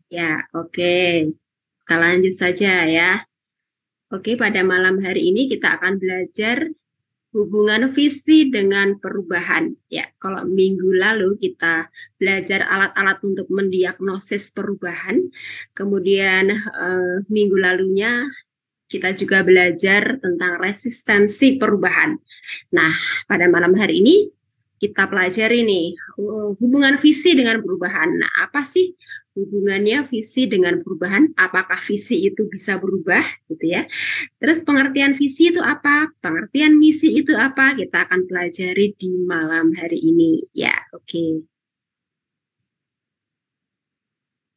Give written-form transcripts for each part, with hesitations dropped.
Ya, oke. Kita lanjut saja ya. Oke, pada malam hari ini kita akan belajar hubungan visi dengan perubahan. Ya, kalau minggu lalu kita belajar alat-alat untuk mendiagnosis perubahan, kemudian minggu lalunya kita juga belajar tentang resistensi perubahan. Nah, pada malam hari ini kita pelajari nih hubungan visi dengan perubahan. Nah, apa sih hubungannya visi dengan perubahan? Apakah visi itu bisa berubah gitu ya? Terus pengertian visi itu apa? Pengertian misi itu apa? Kita akan pelajari di malam hari ini. Ya, oke.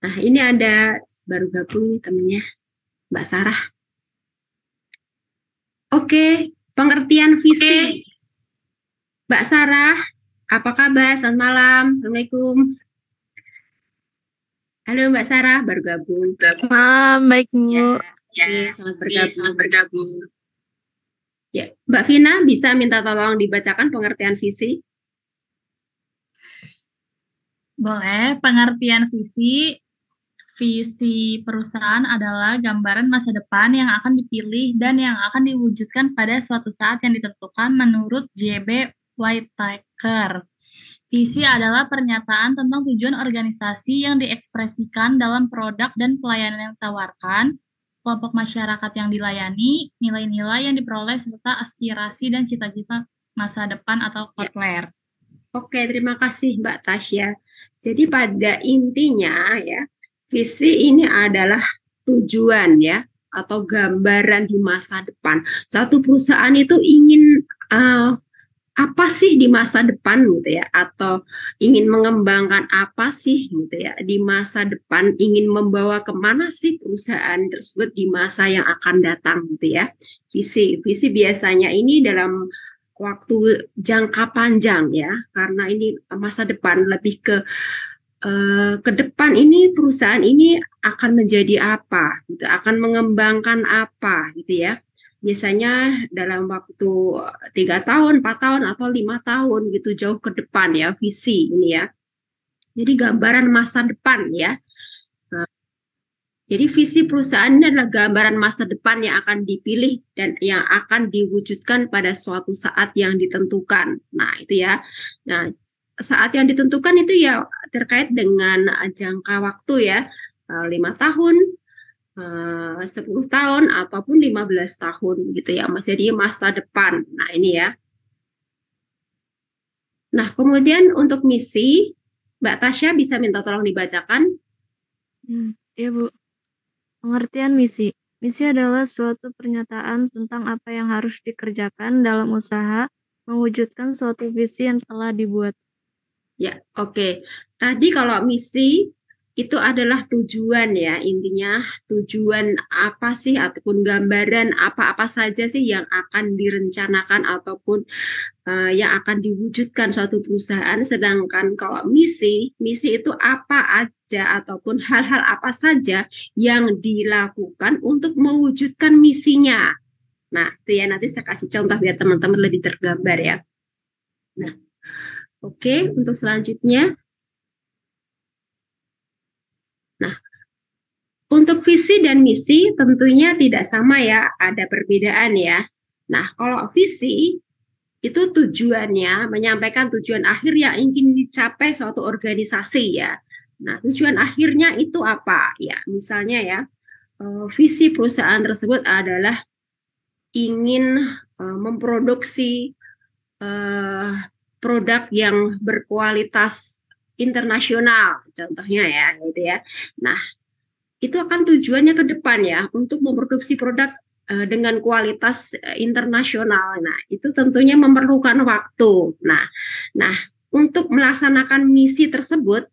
Nah, ini ada baru gabung nih temennya, Mbak Sarah. Oke, pengertian visi. Oke. Mbak Sarah, apa kabar? Selamat malam. Assalamualaikum. Halo Mbak Sarah, baru gabung. Malam, baik Ya, Bu. ya, oke, selamat bergabung. Ya, Mbak Vina bisa minta tolong dibacakan pengertian visi? Boleh, pengertian visi. Visi perusahaan adalah gambaran masa depan yang akan dipilih dan yang akan diwujudkan pada suatu saat yang ditentukan menurut J.B. Whittaker. Visi adalah pernyataan tentang tujuan organisasi yang diekspresikan dalam produk dan pelayanan yang ditawarkan, kelompok masyarakat yang dilayani, nilai-nilai yang diperoleh, serta aspirasi dan cita-cita masa depan atau Ya, outlier. oke, terima kasih Mbak Tasya. Jadi pada intinya ya, visi ini adalah tujuan ya atau gambaran di masa depan. Suatu perusahaan itu ingin apa sih di masa depan gitu ya, atau ingin mengembangkan apa sih gitu ya di masa depan, ingin membawa kemana sih perusahaan tersebut di masa yang akan datang gitu ya. Visi biasanya ini dalam waktu jangka panjang ya, karena ini masa depan lebih ke depan ini perusahaan ini akan menjadi apa gitu, akan mengembangkan apa gitu ya. Biasanya dalam waktu 3 tahun, 4 tahun atau 5 tahun gitu jauh ke depan ya visi ini ya. Jadi gambaran masa depan ya. Nah, jadi visi perusahaan ini adalah gambaran masa depan yang akan dipilih dan yang akan diwujudkan pada suatu saat yang ditentukan. Nah, itu ya. Nah, saat yang ditentukan itu ya terkait dengan jangka waktu ya, 5 tahun, 10 tahun ataupun 15 tahun gitu ya, Mas. Jadi masa depan. Nah, ini ya. Nah, kemudian untuk misi, Mbak Tasya bisa minta tolong dibacakan. Ya Bu, pengertian misi. Misi adalah suatu pernyataan tentang apa yang harus dikerjakan dalam usaha mewujudkan suatu visi yang telah dibuat. Ya, oke. Tadi kalau misi itu adalah tujuan ya, intinya tujuan apa sih ataupun gambaran apa-apa saja sih yang akan direncanakan ataupun yang akan diwujudkan suatu perusahaan. Sedangkan kalau misi itu apa aja ataupun hal-hal apa saja yang dilakukan untuk mewujudkan misinya. Nah, itu ya nanti saya kasih contoh biar teman-teman lebih tergambar ya. Nah, oke, untuk selanjutnya. Nah, untuk visi dan misi tentunya tidak sama ya, ada perbedaan ya. Nah, kalau visi itu tujuannya menyampaikan tujuan akhir yang ingin dicapai suatu organisasi ya. Nah, tujuan akhirnya itu apa? Ya, misalnya ya, visi perusahaan tersebut adalah ingin memproduksi eh, produk yang berkualitas internasional, contohnya ya, gitu ya. Nah, itu akan tujuannya ke depan ya untuk memproduksi produk dengan kualitas internasional. Nah, itu tentunya memerlukan waktu. Nah, untuk melaksanakan visi tersebut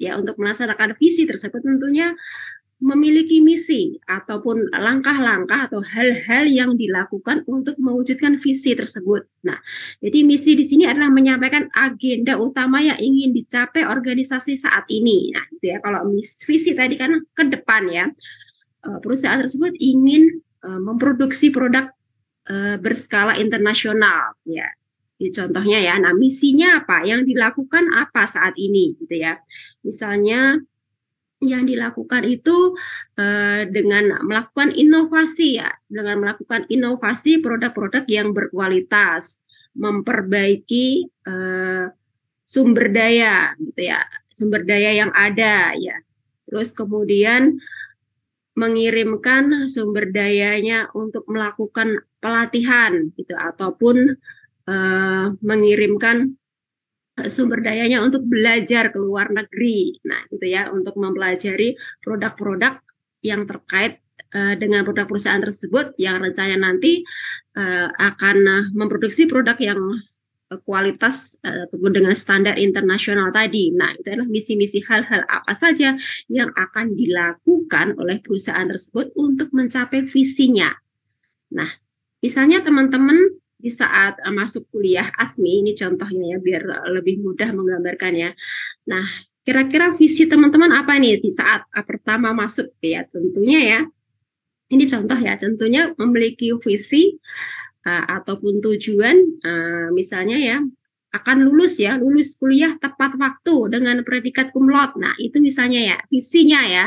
ya, untuk melaksanakan visi tersebut tentunya memiliki misi ataupun langkah-langkah atau hal-hal yang dilakukan untuk mewujudkan visi tersebut. Nah, jadi misi di sini adalah menyampaikan agenda utama yang ingin dicapai organisasi saat ini. Nah, itu ya kalau visi tadi kan ke depan ya. Perusahaan tersebut ingin memproduksi produk berskala internasional ya. Ini contohnya ya. Nah, misinya apa? Yang dilakukan apa saat ini gitu ya. Misalnya yang dilakukan itu dengan melakukan inovasi ya, dengan melakukan inovasi produk-produk yang berkualitas, memperbaiki sumber daya gitu ya, sumber daya yang ada ya. Terus kemudian mengirimkan sumber dayanya untuk melakukan pelatihan gitu, ataupun mengirimkan sumber dayanya untuk belajar ke luar negeri. Nah, gitu ya, untuk mempelajari produk-produk yang terkait dengan produk perusahaan tersebut yang rencananya nanti akan memproduksi produk yang kualitas ataupun dengan standar internasional tadi. Nah, itu adalah misi-misi hal-hal apa saja yang akan dilakukan oleh perusahaan tersebut untuk mencapai visinya. Nah, misalnya teman-teman di saat masuk kuliah ASMI, ini contohnya ya biar lebih mudah menggambarkan ya. Nah, kira-kira visi teman-teman apa nih di saat pertama masuk ya? Tentunya ya, ini contoh ya, tentunya memiliki visi ataupun tujuan, misalnya ya, akan lulus ya, lulus kuliah tepat waktu dengan predikat cum laude. Nah, itu misalnya ya, visinya ya,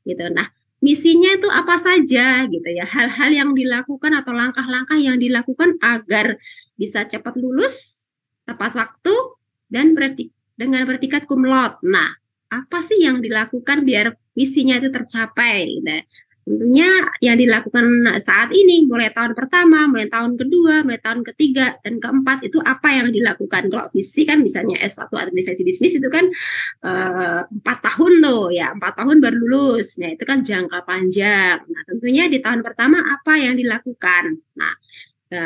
gitu. Nah, misinya itu apa saja gitu ya, hal-hal yang dilakukan atau langkah-langkah yang dilakukan agar bisa cepat lulus tepat waktu dan dengan predikat cum laude. Nah, apa sih yang dilakukan biar misinya itu tercapai gitu. Tentunya yang dilakukan saat ini, mulai tahun pertama, mulai tahun kedua, mulai tahun ketiga, dan keempat, itu apa yang dilakukan. Kalau visi kan misalnya S1 administrasi bisnis itu kan 4 tahun loh, ya 4 tahun baru lulus. Nah, itu kan jangka panjang. Nah, tentunya di tahun pertama apa yang dilakukan. Nah,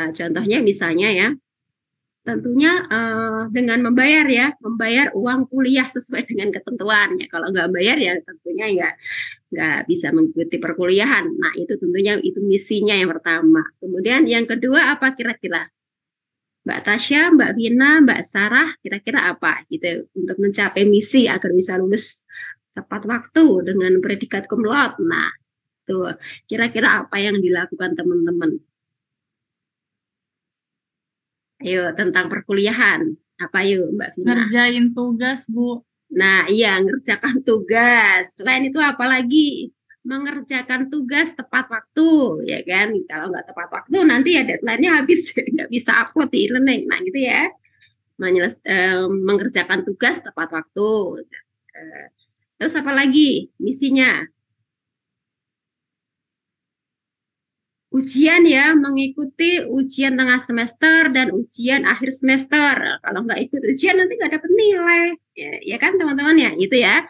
contohnya misalnya ya, tentunya dengan membayar ya, membayar uang kuliah sesuai dengan ketentuan ya. Kalau nggak bayar ya tentunya nggak bisa mengikuti perkuliahan. Nah, itu tentunya itu misinya yang pertama. Kemudian yang kedua apa kira-kira? Mbak Tasya, Mbak Vina, Mbak Sarah, kira-kira apa gitu untuk mencapai misi agar bisa lulus tepat waktu dengan predikat cum laude. Nah, tuh kira-kira apa yang dilakukan teman-teman? Ayo, tentang perkuliahan. Apa yuk, Mbak Vina? Ngerjain tugas, Bu. Nah, iya, ngerjakan tugas. Selain itu apalagi? Mengerjakan tugas tepat waktu, ya kan? Kalau nggak tepat waktu, nanti ya deadline-nya habis, nggak bisa upload di e-learning. Nah, gitu ya. Mengerjakan tugas tepat waktu. Terus apa lagi? Misinya? Ujian ya, mengikuti ujian tengah semester dan ujian akhir semester. Kalau nggak ikut ujian nanti nggak dapat nilai. Ya kan teman-teman ya, gitu ya.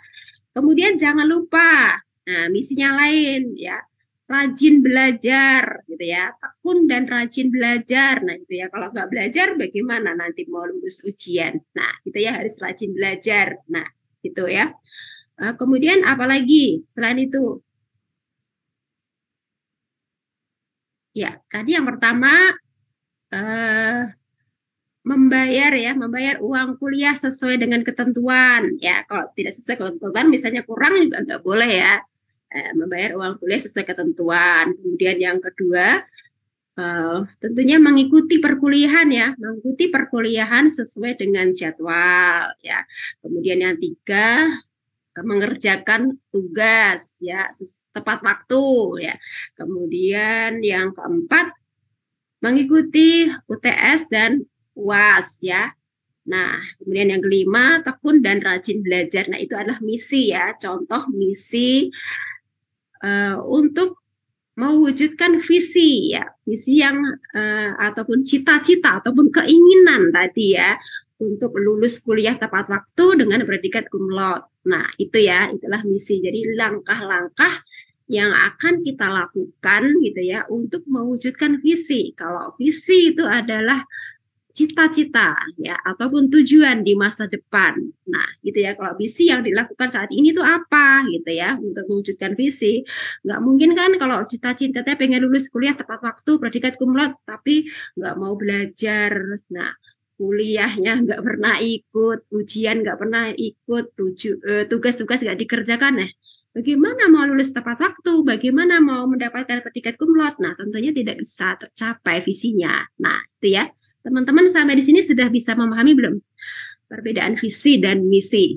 Kemudian jangan lupa, nah misinya lain ya, rajin belajar gitu ya, tekun dan rajin belajar. Nah itu ya, kalau nggak belajar bagaimana nanti mau lulus ujian. Nah itu ya, harus rajin belajar. Nah itu ya. Kemudian apalagi selain itu? Ya, tadi yang pertama membayar uang kuliah sesuai dengan ketentuan. Ya, kalau tidak sesuai ketentuan, misalnya kurang juga nggak boleh ya. Membayar uang kuliah sesuai ketentuan. Kemudian yang kedua, tentunya mengikuti perkuliahan ya, mengikuti perkuliahan sesuai dengan jadwal ya. Kemudian yang tiga, mengerjakan tugas ya tepat waktu ya. Kemudian yang keempat, mengikuti UTS dan UAS ya. Nah, kemudian yang kelima, tekun dan rajin belajar. Nah, itu adalah misi ya, contoh misi untuk mewujudkan visi ya, visi yang ataupun cita-cita ataupun keinginan tadi ya, untuk lulus kuliah tepat waktu dengan predikat cum laude. Nah, itu ya, itulah misi. Jadi langkah-langkah yang akan kita lakukan gitu ya untuk mewujudkan visi. Kalau visi itu adalah cita-cita ya ataupun tujuan di masa depan. Nah, gitu ya. Kalau visi yang dilakukan saat ini itu apa gitu ya untuk mewujudkan visi. Nggak mungkin kan kalau cita-citanya pengen lulus kuliah tepat waktu predikat cum laude tapi nggak mau belajar. Nah, kuliahnya nggak pernah ikut, ujian nggak pernah ikut, tugas-tugas nggak dikerjakan. Bagaimana mau lulus tepat waktu? Bagaimana mau mendapatkan predikat cum laude? Nah, tentunya tidak bisa tercapai visinya. Nah, itu ya. Teman-teman sampai di sini sudah bisa memahami belum perbedaan visi dan misi?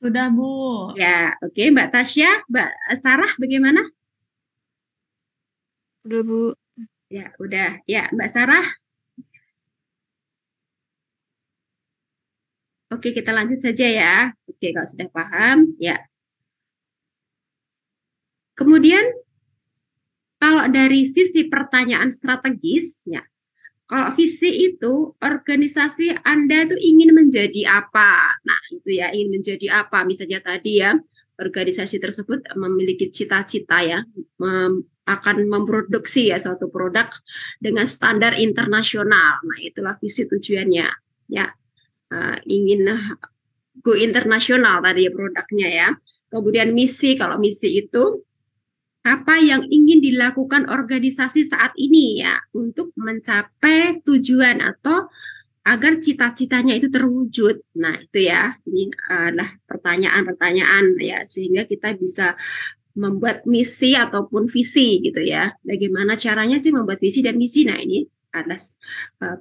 Sudah, Bu. Ya, oke, Mbak Tasya, Mbak Sarah bagaimana? Udah, Bu. Ya, udah. Ya, Mbak Sarah. Oke, kita lanjut saja ya. Oke, kalau sudah paham, ya. Kemudian, kalau dari sisi pertanyaan strategis, ya, kalau visi itu organisasi Anda itu ingin menjadi apa? Nah, itu ya, ingin menjadi apa? Misalnya tadi ya, organisasi tersebut memiliki cita-cita ya, akan memproduksi ya suatu produk dengan standar internasional. Nah, itulah visi tujuannya. Ya, ingin go internasional tadi ya produknya ya. Kemudian misi, kalau misi itu apa yang ingin dilakukan organisasi saat ini ya untuk mencapai tujuan atau agar cita-citanya itu terwujud. Nah, itu ya. Ini adalah pertanyaan-pertanyaan ya sehingga kita bisa membuat misi ataupun visi gitu ya. Bagaimana caranya sih membuat visi dan misi? Nah, ini adalah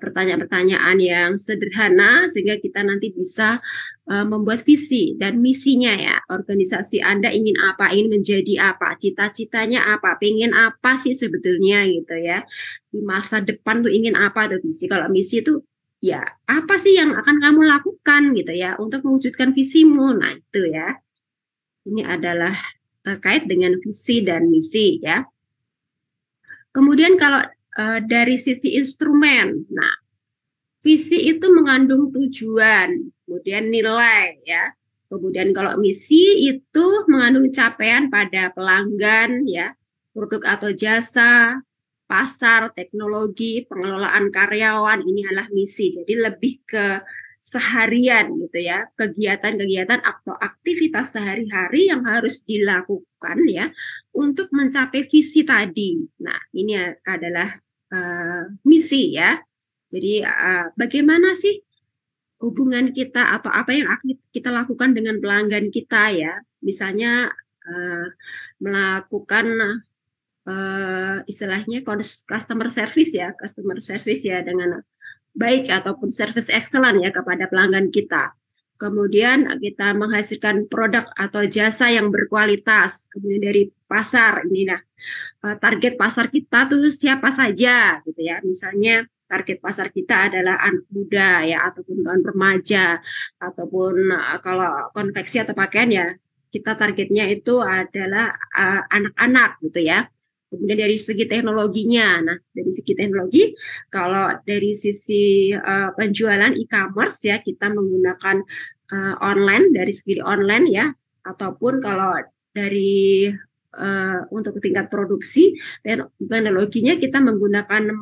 pertanyaan-pertanyaan yang sederhana sehingga kita nanti bisa membuat visi dan misinya ya. Organisasi Anda ingin apa? Ingin menjadi apa? Cita-citanya apa? Pengen apa sih sebetulnya gitu ya. Di masa depan tuh ingin apa tuh visi. Kalau misi itu ya apa sih yang akan kamu lakukan gitu ya untuk mewujudkan visimu. Nah, itu ya. Ini adalah terkait dengan visi dan misi ya. Kemudian kalau dari sisi instrumen, nah visi itu mengandung tujuan, kemudian nilai ya. Kemudian kalau misi itu mengandung capaian pada pelanggan ya, produk atau jasa, pasar, teknologi, pengelolaan karyawan, ini adalah misi. Jadi lebih ke seharian gitu ya, kegiatan-kegiatan atau aktivitas sehari-hari yang harus dilakukan ya untuk mencapai visi tadi. Nah, ini adalah misi ya. Jadi bagaimana sih hubungan kita atau apa yang kita lakukan dengan pelanggan kita ya? Misalnya melakukan istilahnya customer service ya dengan baik ataupun service excellent ya kepada pelanggan kita. Kemudian kita menghasilkan produk atau jasa yang berkualitas. Kemudian dari pasar ini nah target pasar kita tuh siapa saja gitu ya. Misalnya target pasar kita adalah anak muda ya ataupun kaum remaja ataupun kalau konveksi atau pakaian ya kita targetnya itu adalah anak-anak gitu ya. Kemudian dari segi teknologinya, nah dari segi teknologi, kalau dari sisi penjualan e-commerce ya kita menggunakan online dari segi online ya, ataupun kalau dari untuk tingkat produksi teknologinya kita menggunakan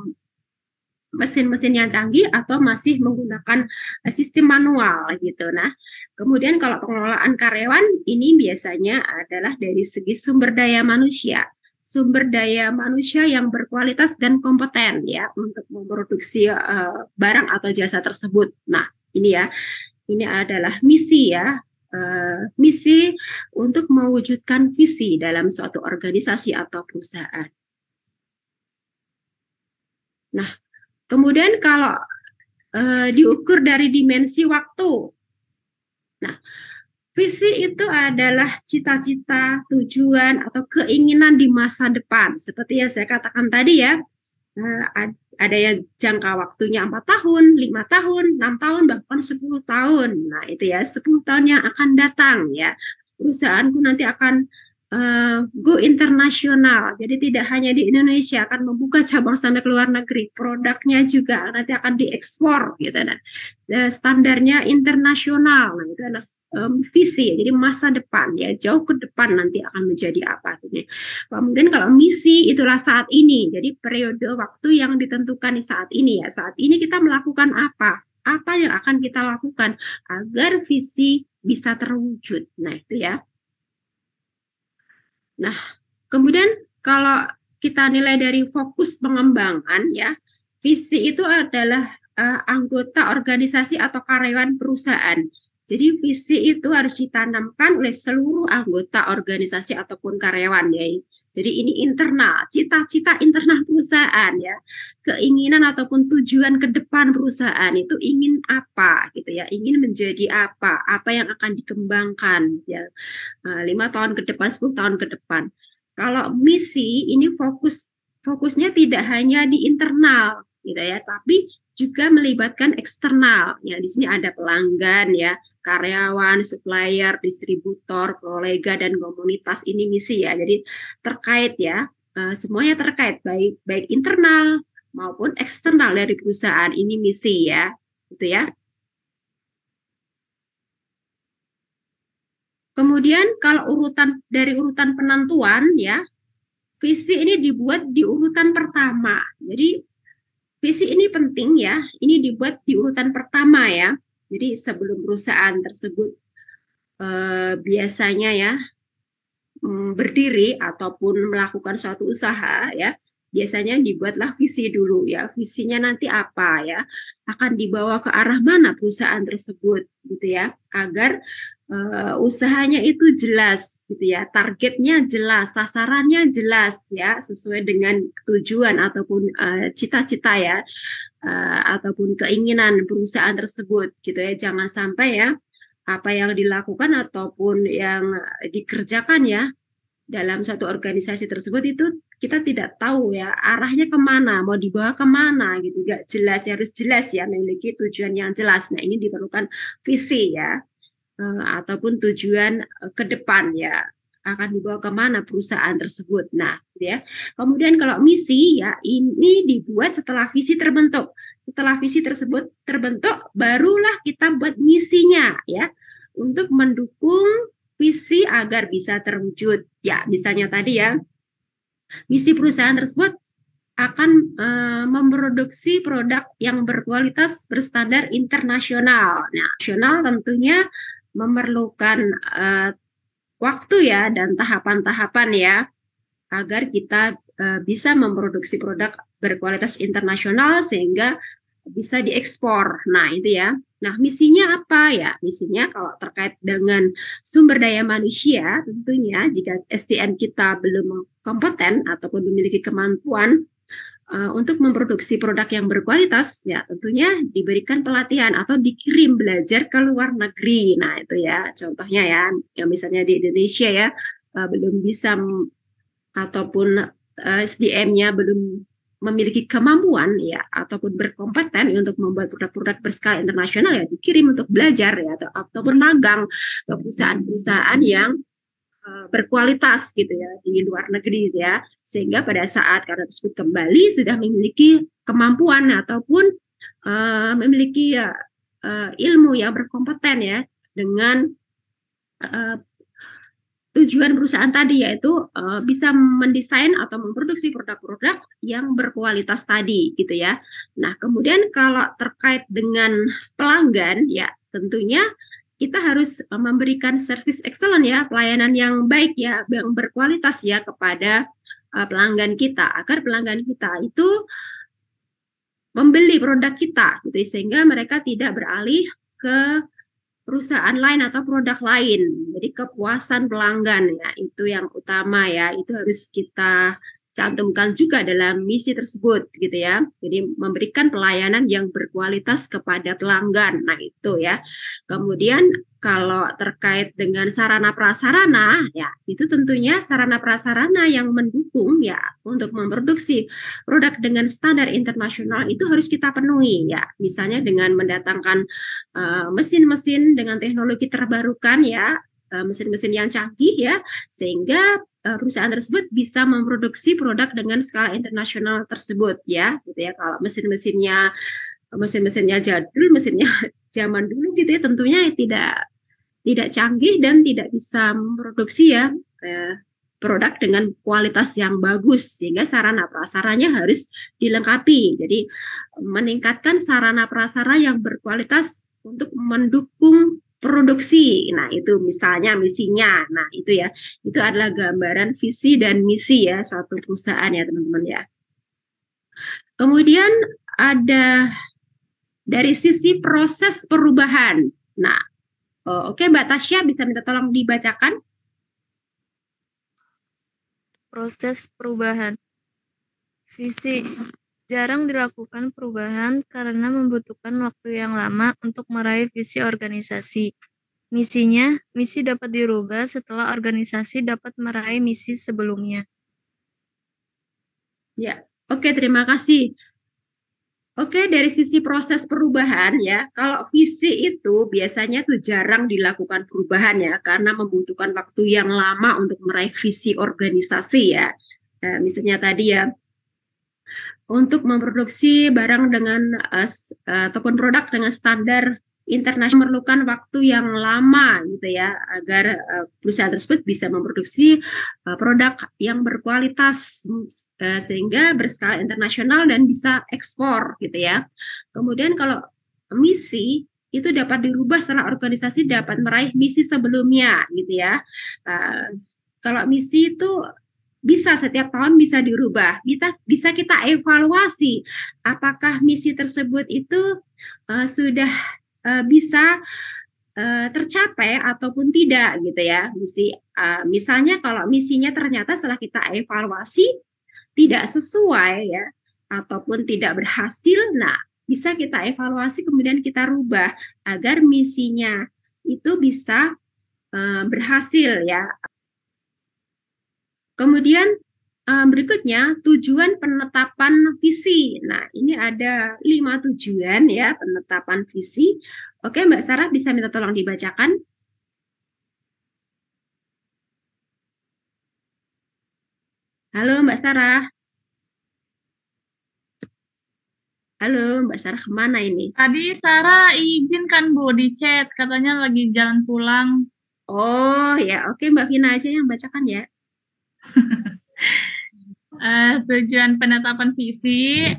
mesin-mesin yang canggih atau masih menggunakan sistem manual gitu. Nah, kemudian kalau pengelolaan karyawan ini biasanya adalah dari segi sumber daya manusia. Sumber daya manusia yang berkualitas dan kompeten ya untuk memproduksi barang atau jasa tersebut. Nah, ini ya. Ini adalah misi ya. Misi untuk mewujudkan visi dalam suatu organisasi atau perusahaan. Nah, kemudian kalau diukur dari dimensi waktu. Nah, visi itu adalah cita-cita, tujuan, atau keinginan di masa depan. Seperti yang saya katakan tadi ya, ada yang jangka waktunya 4 tahun, 5 tahun, 6 tahun, bahkan 10 tahun. Nah, itu ya, 10 tahun yang akan datang ya. Perusahaanku nanti akan go internasional. Jadi tidak hanya di Indonesia, akan membuka cabang sampai ke luar negeri. Produknya juga nanti akan diekspor gitu. Nah, standarnya internasional. Nah, itu adalah visi, jadi masa depan ya jauh ke depan nanti akan menjadi apa. Kemudian kalau misi itulah saat ini, jadi periode waktu yang ditentukan di saat ini ya. Saat ini kita melakukan apa yang akan kita lakukan agar visi bisa terwujud. Nah itu ya. Nah kemudian kalau kita nilai dari fokus pengembangan ya, visi itu adalah anggota organisasi atau karyawan perusahaan. Jadi visi itu harus ditanamkan oleh seluruh anggota organisasi ataupun karyawan ya. Jadi ini internal, cita-cita internal perusahaan ya, keinginan ataupun tujuan ke depan perusahaan itu ingin apa gitu ya, ingin menjadi apa yang akan dikembangkan ya, 5 tahun ke depan, 10 tahun ke depan. Kalau misi ini fokusnya tidak hanya di internal gitu ya, tapi juga melibatkan eksternal. Ya, di sini ada pelanggan ya, karyawan, supplier, distributor, kolega dan komunitas, ini misi ya. Jadi terkait ya, semuanya terkait baik internal maupun eksternal dari perusahaan, ini misi ya. Gitu ya. Kemudian kalau dari urutan penentuan ya, visi ini dibuat di urutan pertama. Jadi visi ini penting ya, ini dibuat di urutan pertama ya. Jadi sebelum perusahaan tersebut biasanya ya berdiri ataupun melakukan suatu usaha ya, biasanya dibuatlah visi dulu ya. Visinya nanti apa ya, akan dibawa ke arah mana perusahaan tersebut gitu ya, agar usahanya itu jelas gitu ya, targetnya jelas, sasarannya jelas ya, sesuai dengan tujuan ataupun cita-cita ya, ataupun keinginan perusahaan tersebut gitu ya. Jangan sampai ya apa yang dilakukan ataupun yang dikerjakan ya dalam suatu organisasi tersebut itu kita tidak tahu ya arahnya kemana, mau dibawa kemana gitu, nggak jelas ya, harus jelas ya, memiliki tujuan yang jelas. Nah, ini diperlukan visi ya, ataupun tujuan ke depan ya, akan dibawa kemana perusahaan tersebut. Nah, gitu ya. Kemudian kalau misi ya, ini dibuat setelah visi terbentuk. Setelah visi tersebut terbentuk, barulah kita buat misinya ya, untuk mendukung visi agar bisa terwujud. Ya, misalnya tadi ya, misi perusahaan tersebut akan memproduksi produk yang berkualitas berstandar internasional. Nah, nasional tentunya memerlukan waktu ya dan tahapan-tahapan ya, agar kita bisa memproduksi produk berkualitas internasional sehingga bisa diekspor. Nah, itu ya. Nah, misinya apa ya? Misinya kalau terkait dengan sumber daya manusia, tentunya jika SDM kita belum kompeten ataupun memiliki kemampuan untuk memproduksi produk yang berkualitas, ya tentunya diberikan pelatihan atau dikirim belajar ke luar negeri. Nah, itu ya contohnya ya misalnya di Indonesia ya, belum bisa ataupun SDM-nya belum memiliki kemampuan ya ataupun berkompeten untuk membuat produk-produk berskala internasional, ya dikirim untuk belajar ya ataupun magang ke perusahaan-perusahaan yang berkualitas gitu ya di luar negeri ya, sehingga pada saat karya tersebut kembali sudah memiliki kemampuan ataupun memiliki ilmu yang berkompeten ya dengan tujuan perusahaan tadi, yaitu bisa mendesain atau memproduksi produk-produk yang berkualitas tadi gitu ya. Nah, kemudian kalau terkait dengan pelanggan ya tentunya kita harus memberikan service excellent ya, pelayanan yang baik ya, yang berkualitas ya kepada pelanggan kita, agar pelanggan kita itu membeli produk kita gitu, sehingga mereka tidak beralih ke perusahaan lain atau produk lain. Jadi kepuasan pelanggan ya, itu yang utama ya, itu harus kita cantumkan juga dalam misi tersebut gitu ya. Jadi memberikan pelayanan yang berkualitas kepada pelanggan. Nah, itu ya. Kemudian kalau terkait dengan sarana prasarana ya, itu tentunya sarana prasarana yang mendukung ya untuk memproduksi produk dengan standar internasional itu harus kita penuhi ya. Misalnya dengan mendatangkan mesin-mesin dengan teknologi terbarukan ya, mesin-mesin yang canggih ya, sehingga perusahaan tersebut bisa memproduksi produk dengan skala internasional tersebut ya, gitu ya. Kalau mesin-mesinnya jadul, mesinnya zaman dulu gitu ya, tentunya tidak canggih dan tidak bisa memproduksi ya produk dengan kualitas yang bagus, sehingga sarana prasaranya harus dilengkapi. Jadi meningkatkan sarana prasarana yang berkualitas untuk mendukung produksi. Nah, itu misalnya misinya. Nah, itu ya. Itu adalah gambaran visi dan misi ya suatu perusahaan ya, teman-teman ya. Kemudian ada dari sisi proses perubahan. Nah, oke, Mbak Tasya bisa minta tolong dibacakan. proses perubahan. Visi jarang dilakukan perubahan karena membutuhkan waktu yang lama untuk meraih visi organisasi. Misi dapat dirubah setelah organisasi dapat meraih misi sebelumnya. Ya, oke, terima kasih. Oke, dari sisi proses perubahan ya, kalau visi itu biasanya tuh jarang dilakukan perubahan ya, karena membutuhkan waktu yang lama untuk meraih visi organisasi ya. Misalnya tadi ya, untuk memproduksi barang dengan ataupun produk dengan standar internasional memerlukan waktu yang lama gitu ya, agar perusahaan tersebut bisa memproduksi produk yang berkualitas sehingga berskala internasional dan bisa ekspor gitu ya. Kemudian kalau misi itu dapat dirubah setelah organisasi dapat meraih misi sebelumnya gitu ya. Kalau misi itu bisa setiap tahun bisa dirubah, bisa kita evaluasi apakah misi tersebut itu sudah bisa tercapai ataupun tidak gitu ya. Misalnya kalau misinya ternyata setelah kita evaluasi tidak sesuai ya ataupun tidak berhasil, nah bisa kita evaluasi kemudian kita rubah agar misinya itu bisa berhasil ya. Kemudian berikutnya tujuan penetapan visi. Nah, ini ada 5 tujuan ya penetapan visi. Oke, Mbak Sarah bisa minta tolong dibacakan. Halo Mbak Sarah. Halo Mbak Sarah, kemana ini? Tadi Sarah izin kan Bu di chat, katanya lagi jalan pulang. Oh ya, oke Mbak Vina aja yang bacakan ya. Tujuan penetapan visi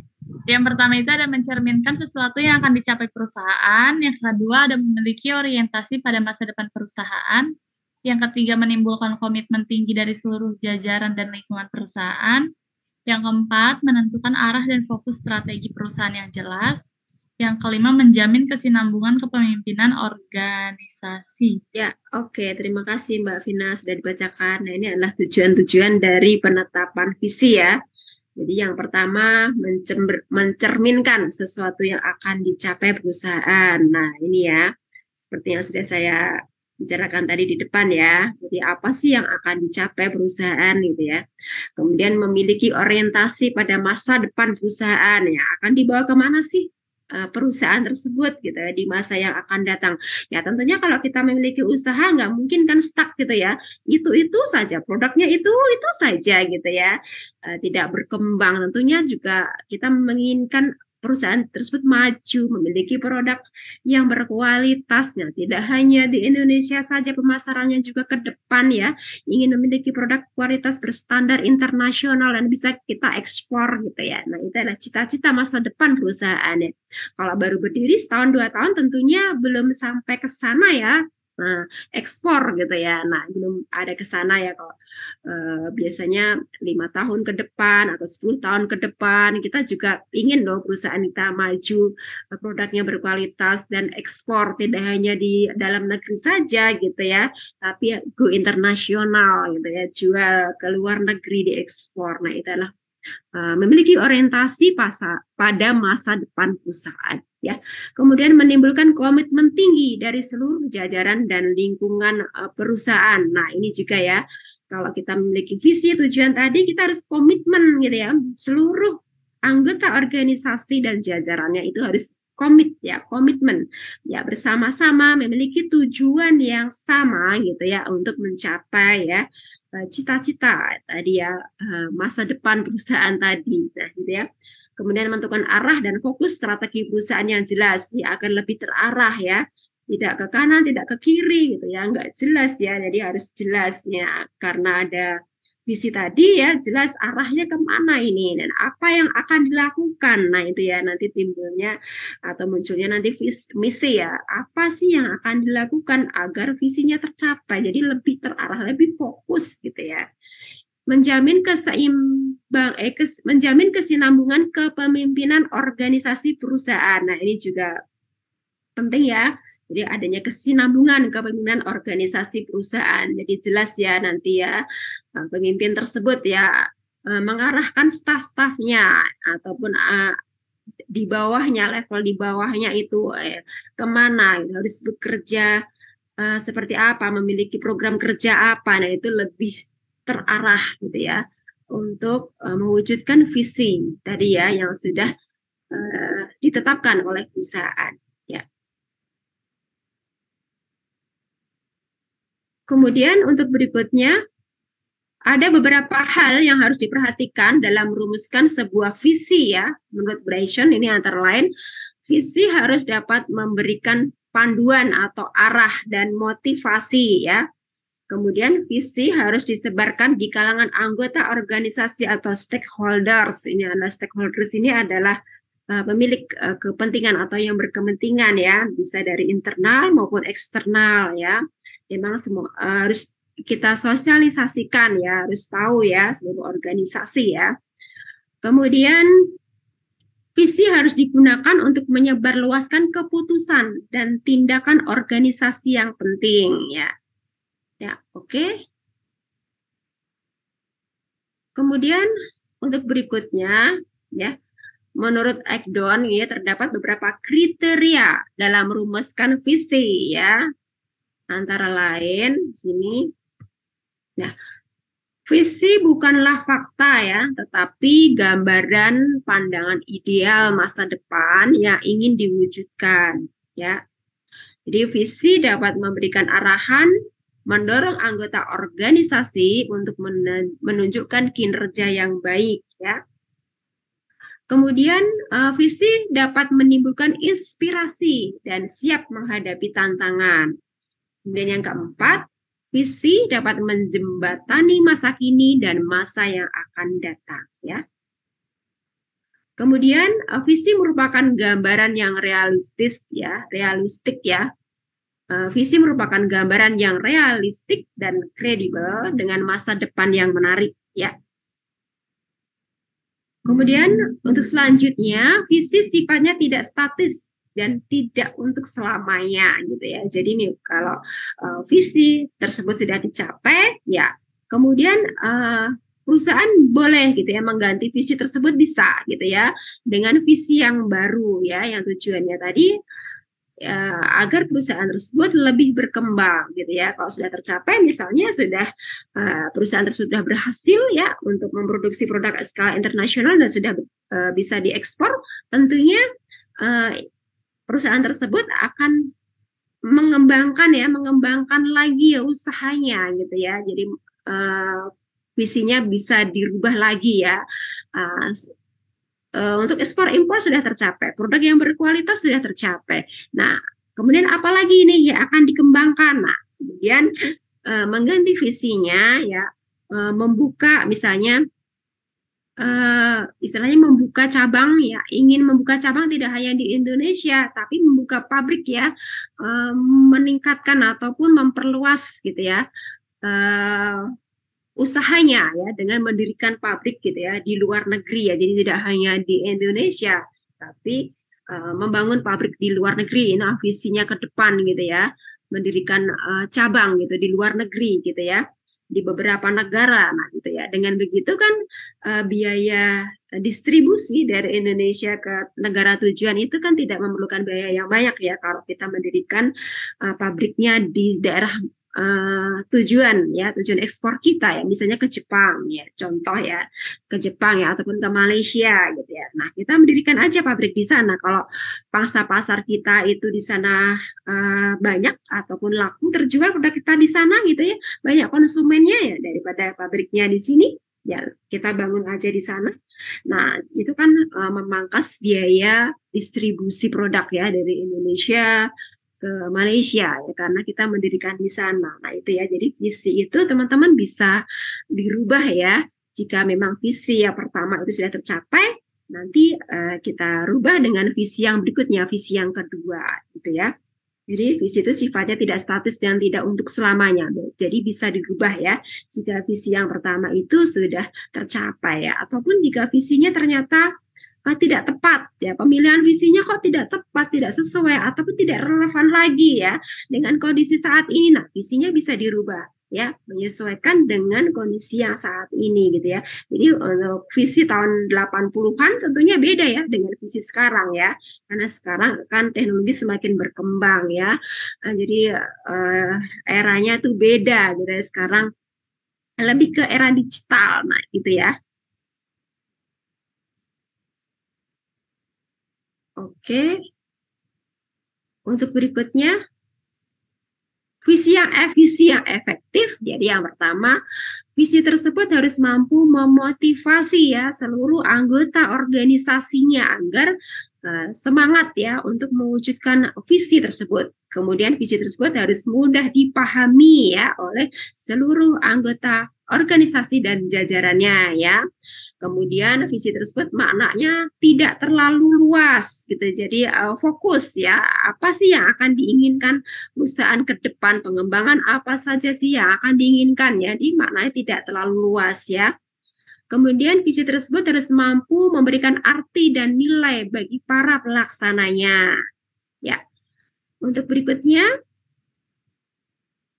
yang pertama itu ada mencerminkan sesuatu yang akan dicapai perusahaan, yang kedua ada memiliki orientasi pada masa depan perusahaan, yang ketiga menimbulkan komitmen tinggi dari seluruh jajaran dan lingkungan perusahaan, yang keempat menentukan arah dan fokus strategi perusahaan yang jelas, yang kelima menjamin kesinambungan kepemimpinan organisasi. Ya, oke. Terima kasih Mbak Vina sudah dibacakan. Nah, ini adalah tujuan-tujuan dari penetapan visi ya. Jadi yang pertama mencerminkan sesuatu yang akan dicapai perusahaan. Nah, ini ya, seperti yang sudah saya bicarakan tadi di depan ya. Jadi apa sih yang akan dicapai perusahaan gitu ya. Kemudian memiliki orientasi pada masa depan perusahaan ya. Akan dibawa kemana sih perusahaan tersebut gitu ya di masa yang akan datang. Ya tentunya kalau kita memiliki usaha nggak mungkin kan stuck gitu ya. Itu saja produknya itu saja gitu ya. Tidak berkembang. Tentunya juga kita menginginkan perusahaan tersebut maju, memiliki produk yang berkualitas. Nah, tidak hanya di Indonesia saja pemasarannya juga ke depan ya, ingin memiliki produk kualitas berstandar internasional dan bisa kita ekspor gitu ya. Nah, itu adalah cita-cita masa depan perusahaan ya. Kalau baru berdiri setahun 2 tahun tentunya belum sampai ke sana ya. Nah, ekspor gitu ya. Nah, belum ada ke sana ya kalau biasanya 5 tahun ke depan atau 10 tahun ke depan kita juga ingin loh perusahaan kita maju, produknya berkualitas dan ekspor tidak hanya di dalam negeri saja gitu ya, tapi go internasional gitu ya, jual ke luar negeri diekspor. Nah, itu adalah memiliki orientasi pada masa depan perusahaan ya. Kemudian menimbulkan komitmen tinggi dari seluruh jajaran dan lingkungan perusahaan. Nah, ini juga ya. Kalau kita memiliki visi tujuan tadi kita harus komitmen gitu ya. Seluruh anggota organisasi dan jajarannya itu harus komitmen ya, bersama-sama memiliki tujuan yang sama gitu ya untuk mencapai ya cita-cita tadi ya, masa depan perusahaan tadi. Nah, gitu ya. Kemudian menentukan arah dan fokus strategi perusahaan yang jelas ya, agar lebih terarah ya. Tidak ke kanan, tidak ke kiri gitu ya, enggak jelas ya. Jadi harus jelas ya, karena ada visi tadi ya, jelas arahnya kemana ini dan apa yang akan dilakukan. Nah, itu ya nanti timbulnya atau munculnya nanti misi ya. Apa sih yang akan dilakukan agar visinya tercapai? Jadi lebih terarah, lebih fokus gitu ya. Menjamin menjamin kesinambungan kepemimpinan organisasi perusahaan. Nah, ini juga penting ya. Jadi adanya kesinambungan kepemimpinan organisasi perusahaan. Jadi jelas ya nanti ya pemimpin tersebut ya mengarahkan staf-stafnya ataupun di bawahnya, level di bawahnya itu kemana, harus bekerja seperti apa, memiliki program kerja apa. Nah itu lebih terarah gitu ya untuk mewujudkan visi tadi ya yang sudah ditetapkan oleh perusahaan. Ya. Kemudian untuk berikutnya ada beberapa hal yang harus diperhatikan dalam merumuskan sebuah visi ya. Menurut Bryson ini antara lain visi harus dapat memberikan panduan atau arah dan motivasi ya. Kemudian visi harus disebarkan di kalangan anggota organisasi atau stakeholders. Ini adalah stakeholders ini adalah pemilik kepentingan atau yang berkepentingan ya, bisa dari internal maupun eksternal ya. Memang semua harus kita sosialisasikan ya, harus tahu ya seluruh organisasi ya. Kemudian visi harus digunakan untuk menyebarluaskan keputusan dan tindakan organisasi yang penting ya. Ya, oke. Kemudian untuk berikutnya ya, menurut Ekdon ya terdapat beberapa kriteria dalam merumuskan visi ya. Antara lain sini. Nah, visi bukanlah fakta ya, tetapi gambaran pandangan ideal masa depan yang ingin diwujudkan ya. Jadi visi dapat memberikan arahan, mendorong anggota organisasi untuk menunjukkan kinerja yang baik ya. Kemudian visi dapat menimbulkan inspirasi dan siap menghadapi tantangan. Kemudian yang keempat, visi dapat menjembatani masa kini dan masa yang akan datang ya. Kemudian visi merupakan gambaran yang realistis ya, realistik ya. Visi merupakan gambaran yang realistik dan kredibel dengan masa depan yang menarik ya. Kemudian untuk selanjutnya, visi sifatnya tidak statis dan tidak untuk selamanya gitu ya. Jadi nih kalau visi tersebut sudah dicapai, ya kemudian perusahaan boleh gitu ya mengganti visi tersebut bisa gitu ya dengan visi yang baru ya, yang tujuannya tadi agar perusahaan tersebut lebih berkembang gitu ya. Kalau sudah tercapai misalnya sudah perusahaan tersebut sudah berhasil ya untuk memproduksi produk skala internasional dan sudah bisa diekspor, tentunya perusahaan tersebut akan mengembangkan lagi ya usahanya gitu ya. Jadi visinya bisa dirubah lagi ya. Untuk ekspor impor sudah tercapai, produk yang berkualitas sudah tercapai. Nah, kemudian apa lagi nih yang akan dikembangkan? Nah, kemudian mengganti visinya ya, membuka misalnya istilahnya membuka cabang ya, ingin membuka cabang tidak hanya di Indonesia tapi membuka pabrik ya, meningkatkan ataupun memperluas gitu ya usahanya ya dengan mendirikan pabrik gitu ya di luar negeri ya. Jadi tidak hanya di Indonesia tapi membangun pabrik di luar negeri. Nah, visinya ke depan gitu ya, mendirikan cabang gitu di luar negeri gitu ya, di beberapa negara. Nah, gitu ya. Dengan begitu kan biaya distribusi dari Indonesia ke negara tujuan itu kan tidak memerlukan biaya yang banyak ya kalau kita mendirikan pabriknya di daerah tujuan ekspor kita ya, misalnya ke Jepang ya, contoh ya, ke Jepang ya ataupun ke Malaysia gitu ya. Nah, kita mendirikan aja pabrik di sana. Kalau pangsa pasar kita itu di sana banyak ataupun laku terjual produk kita di sana gitu ya, banyak konsumennya ya, daripada pabriknya di sini ya kita bangun aja di sana. Nah, itu kan memangkas biaya distribusi produk ya dari Indonesia ke Malaysia ya, karena kita mendirikan di sana. Nah, itu ya. Jadi visi itu teman-teman bisa dirubah ya. Jika memang visi yang pertama itu sudah tercapai, nanti kita rubah dengan visi yang berikutnya, visi yang kedua gitu ya. Jadi visi itu sifatnya tidak statis dan tidak untuk selamanya. Jadi bisa dirubah ya jika visi yang pertama itu sudah tercapai ya. Ataupun jika visinya ternyata tidak tepat ya, pemilihan visinya kok tidak tepat, tidak sesuai ataupun tidak relevan lagi ya dengan kondisi saat ini. Nah, visinya bisa dirubah ya, menyesuaikan dengan kondisi yang saat ini gitu ya. Jadi untuk visi tahun 80-an tentunya beda ya dengan visi sekarang ya. Karena sekarang kan teknologi semakin berkembang ya. Jadi eranya tuh beda gitu ya. Sekarang lebih ke era digital. Nah, gitu ya. Oke. Untuk berikutnya, visi yang efektif. Jadi yang pertama, visi tersebut harus mampu memotivasi ya seluruh anggota organisasinya agar semangat ya untuk mewujudkan visi tersebut. Kemudian visi tersebut harus mudah dipahami ya oleh seluruh anggota organisasi dan jajarannya ya. Kemudian visi tersebut maknanya tidak terlalu luas gitu. Jadi fokus ya, apa sih yang akan diinginkan perusahaan ke depan, pengembangan apa saja sih yang akan diinginkan ya. Jadi maknanya tidak terlalu luas ya. Kemudian visi tersebut harus mampu memberikan arti dan nilai bagi para pelaksananya. Ya. Untuk berikutnya,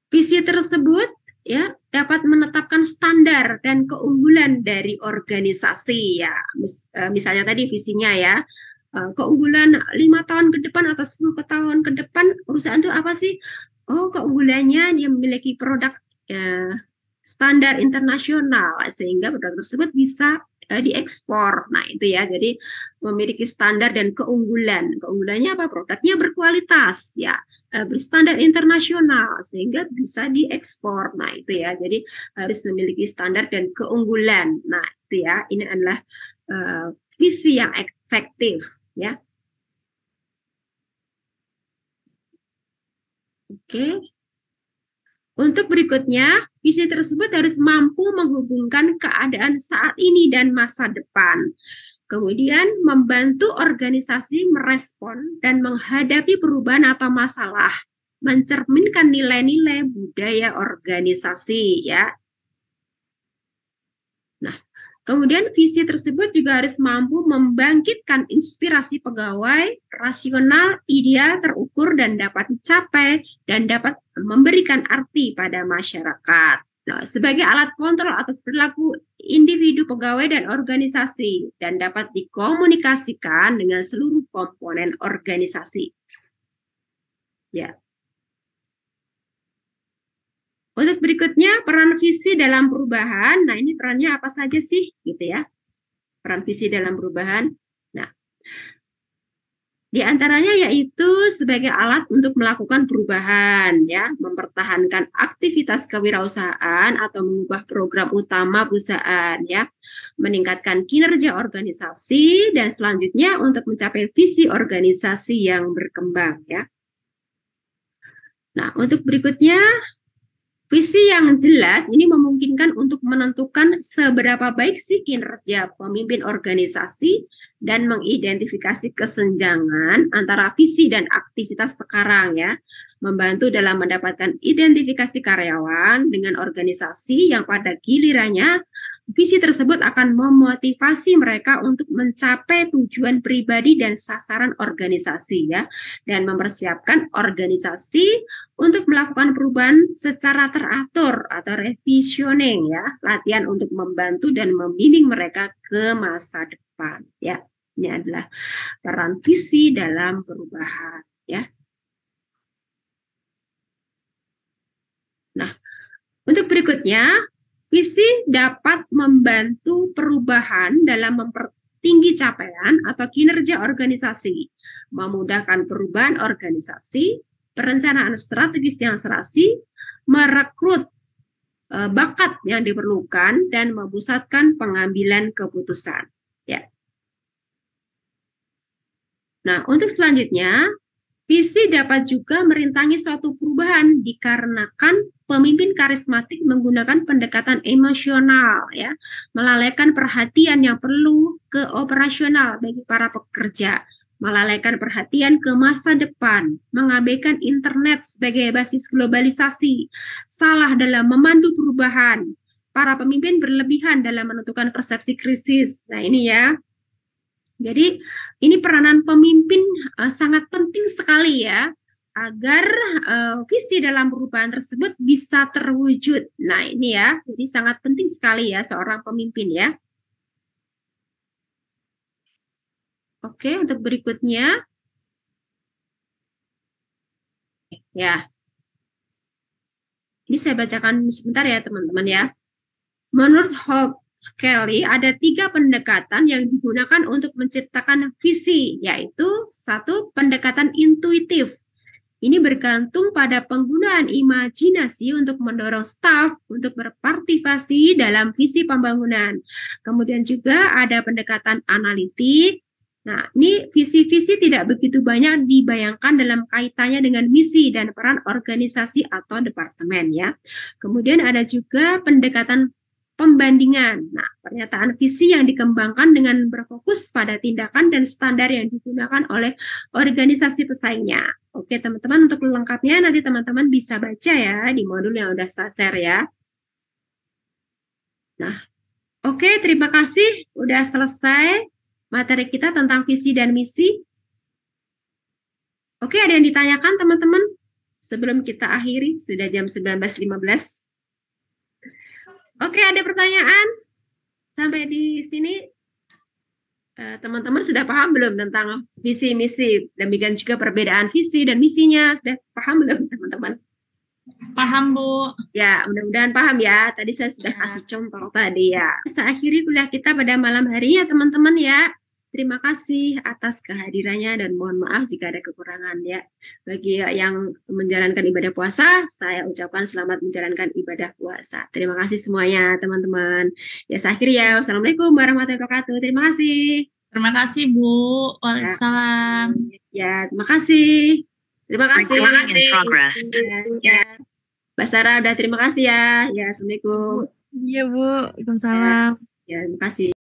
visi tersebut ya dapat menetapkan standar dan keunggulan dari organisasi ya. Misalnya tadi visinya ya, keunggulan 5 tahun ke depan atau 10 tahun ke depan perusahaan itu apa sih? Oh, keunggulannya dia memiliki produk standar internasional sehingga produk tersebut bisa diekspor. Nah, itu ya. Jadi memiliki standar dan keunggulan. Keunggulannya apa? Produknya berkualitas ya, berstandar internasional sehingga bisa diekspor. Nah, itu ya. Jadi harus memiliki standar dan keunggulan. Nah, itu ya. Ini adalah visi yang efektif ya. Oke. Untuk berikutnya, visi tersebut harus mampu menghubungkan keadaan saat ini dan masa depan. Kemudian membantu organisasi merespon dan menghadapi perubahan atau masalah, mencerminkan nilai-nilai budaya organisasi ya. Nah, kemudian visi tersebut juga harus mampu membangkitkan inspirasi pegawai, rasional, ideal, terukur, dan dapat dicapai, dan dapat memberikan arti pada masyarakat. Nah, sebagai alat kontrol atas perilaku individu, pegawai, dan organisasi, dan dapat dikomunikasikan dengan seluruh komponen organisasi. Ya. Untuk berikutnya, peran visi dalam perubahan. Nah, ini perannya apa saja sih? Gitu ya. Peran visi dalam perubahan. Nah, di antaranya yaitu sebagai alat untuk melakukan perubahan, ya, mempertahankan aktivitas kewirausahaan atau mengubah program utama perusahaan, ya, meningkatkan kinerja organisasi, dan selanjutnya untuk mencapai visi organisasi yang berkembang, ya. Nah, untuk berikutnya, visi yang jelas ini memungkinkan untuk menentukan seberapa baik sih kinerja pemimpin organisasi dan mengidentifikasi kesenjangan antara visi dan aktivitas sekarang ya. Membantu dalam mendapatkan identifikasi karyawan dengan organisasi yang pada gilirannya visi tersebut akan memotivasi mereka untuk mencapai tujuan pribadi dan sasaran organisasi ya, dan mempersiapkan organisasi untuk melakukan perubahan secara teratur atau revisioning ya, latihan untuk membantu dan membimbing mereka ke masa depan ya. Ini adalah peran visi dalam perubahan ya. Nah, untuk berikutnya, visi dapat membantu perubahan dalam mempertinggi capaian atau kinerja organisasi, memudahkan perubahan organisasi, perencanaan strategis yang serasi, merekrut bakat yang diperlukan, dan memusatkan pengambilan keputusan. Ya. Nah, untuk selanjutnya, visi dapat juga merintangi suatu perubahan dikarenakan pemimpin karismatik menggunakan pendekatan emosional, ya, melalaikan perhatian yang perlu ke operasional bagi para pekerja, melalaikan perhatian ke masa depan, mengabaikan internet sebagai basis globalisasi, salah dalam memandu perubahan, para pemimpin berlebihan dalam menentukan persepsi krisis. Nah, ini ya. Jadi ini peranan pemimpin sangat penting sekali ya, agar visi dalam perubahan tersebut bisa terwujud. Nah ini ya, jadi sangat penting sekali ya seorang pemimpin ya. Oke, untuk berikutnya. Ya, ini saya bacakan sebentar ya teman-teman ya. Menurut Hope Kelly, ada 3 pendekatan yang digunakan untuk menciptakan visi, yaitu 1. Pendekatan intuitif. Ini bergantung pada penggunaan imajinasi untuk mendorong staf untuk berpartisipasi dalam visi pembangunan. Kemudian juga ada pendekatan analitik. Nah, ini visi-visi tidak begitu banyak dibayangkan dalam kaitannya dengan misi dan peran organisasi atau departemen ya. Kemudian ada juga pendekatan pembandingan. Nah, pernyataan visi yang dikembangkan dengan berfokus pada tindakan dan standar yang digunakan oleh organisasi pesaingnya. Oke, teman-teman, untuk lengkapnya nanti teman-teman bisa baca ya di modul yang udah saya share ya. Nah, oke, terima kasih. Udah selesai materi kita tentang visi dan misi. Oke, ada yang ditanyakan teman-teman? Sebelum kita akhiri, sudah jam 19.15. Oke, ada pertanyaan? Sampai di sini teman-teman sudah paham belum tentang visi misi? Demikian juga perbedaan visi dan misinya. Sudah paham belum teman-teman? Paham, Bu. Ya, mudah-mudahan paham ya. Tadi saya sudah kasih contoh tadi ya. Saya akhiri kuliah kita pada malam hari ya teman-teman ya. Terima kasih atas kehadirannya dan mohon maaf jika ada kekurangan ya. Bagi yang menjalankan ibadah puasa, saya ucapkan selamat menjalankan ibadah puasa. Terima kasih semuanya teman-teman. Ya, saya akhiri ya. Wassalamualaikum warahmatullahi wabarakatuh. Terima kasih. Terima kasih, Bu. Waalaikumsalam. Ya, terima kasih. Terima kasih. Recording in progress. Ya. Mbak Sarah udah terima kasih ya. Ya, Assalamualaikum. Iya, Bu. Waalaikumsalam. Ya, terima kasih.